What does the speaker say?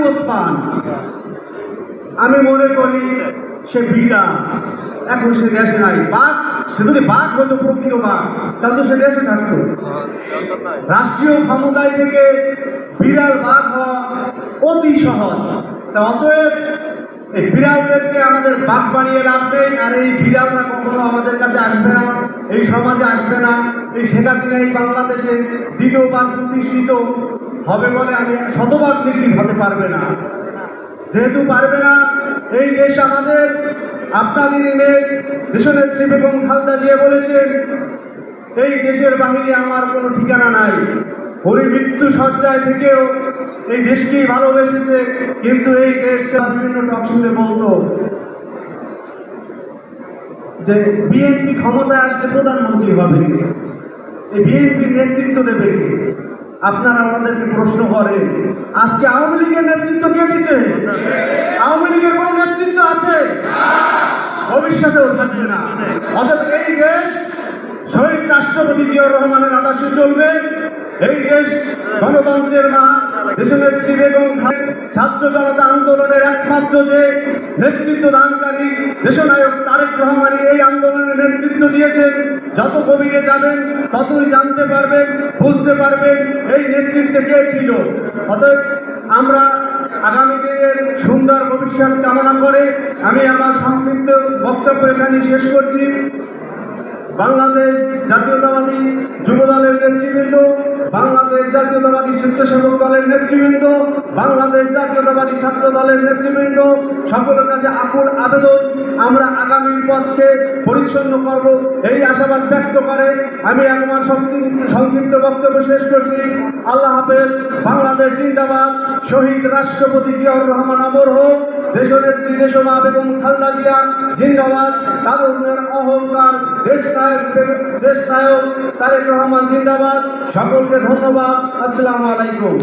ওসমান, আমি মনে করি সে বিড়াল, এখন সে দেশে নাই। বাঘ, সে যদি বাঘ হতো, প্রকৃত বাঘ, তাহলে তো সে দেশে থাকতো। রাষ্ট্রীয় ক্ষমতায় থেকে বিড়াল বাঘ হওয়া অতি সহজ। তা অতএব এই বিড়ালদেরকে আমাদের বাঘ বানিয়ে লাভ নেই। আর এই বিড়ালরা কখনো আমাদের কাছে আসবে না, এই সমাজে আসবে না। এই শেখ হাসিনা এই বাংলাদেশে দ্বিতীয়বার প্রতিষ্ঠিত হবে বলে আমি শতভাগ নিশ্চিত হতে পারবে না। যেহেতু পারবে না, এই দেশ আমাদের। আপনাদের দেশনেত্রী বেগম খালেদা জিয়া বলেছেন, এই দেশের বাহিরে আমার কোনো ঠিকানা নাই। উনি মৃত্যু সজ্জায় থেকেও এই দেশকেই ভালোবেসেছে। কিন্তু এই দেশ বিভিন্ন টকশোতে বলতো যে বিএনপি ক্ষমতায় আসলে প্রধানমন্ত্রী হবে, এই বিএনপির নেতৃত্ব দেবে। আপনারা আমাদেরকে প্রশ্ন করেন, আজকে আওয়ামী লীগের নেতৃত্ব কে দিচ্ছে? আওয়ামী লীগের কোন নেতৃত্ব আছে? ভবিষ্যতেও থাকবে না। অর্থাৎ এই দেশ শহীদ রাষ্ট্রপতি জিয়াউর রহমানের আদর্শে চলবে। এই দেশ গণতন্ত্রের মা দেশনেত্রী বেগম ছাত্র জনতা আন্দোলনের একমাত্র যে নেতৃত্ব দানকারী দেশনায়ক তারেক রহমানই এই আন্দোলনের নেতৃত্ব দিয়েছেন। যত গভীরে যাবেন ততই জানতে পারবেন, বুঝতে পারবেন এই নেতৃত্বে কে ছিল। অতএব আমরা আগামী দিনের সুন্দর ভবিষ্যৎ কামনা করে আমি আমার সংক্ষিপ্ত বক্তব্য এখানে শেষ করছি। বাংলাদেশ জাতীয়তাবাদী যুব দলের নেতৃবৃন্দ, বাংলাদেশ জাতীয়তাবাদী স্বেচ্ছাসেবক দলের নেতৃবৃন্দ, বাংলাদেশ জাতীয়তাবাদী ছাত্র দলের নেতৃবৃন্দ, সকলের কাছে আকুল আবেদন, আমরা আগামীর পথকে পরিচ্ছন্ন করব এই আশাবাদ ব্যক্ত করে আমি আমার সংক্ষিপ্ত বক্তব্য শেষ করছি। আল্লাহ হাফেজ। বাংলাদেশ জিন্দাবাদ। শহীদ রাষ্ট্রপতি জিয়াউর রহমান অমর হোক। দেশনেত্রী দেশমা বেগম খালেদা জিয়া জিন্দাবাদ। তারুণ্যের অহংকার দেশ নায়ক তারেক রহমান জিন্দাবাদ। সকলকে ধন্যবাদ। আসসালামু আলাইকুম।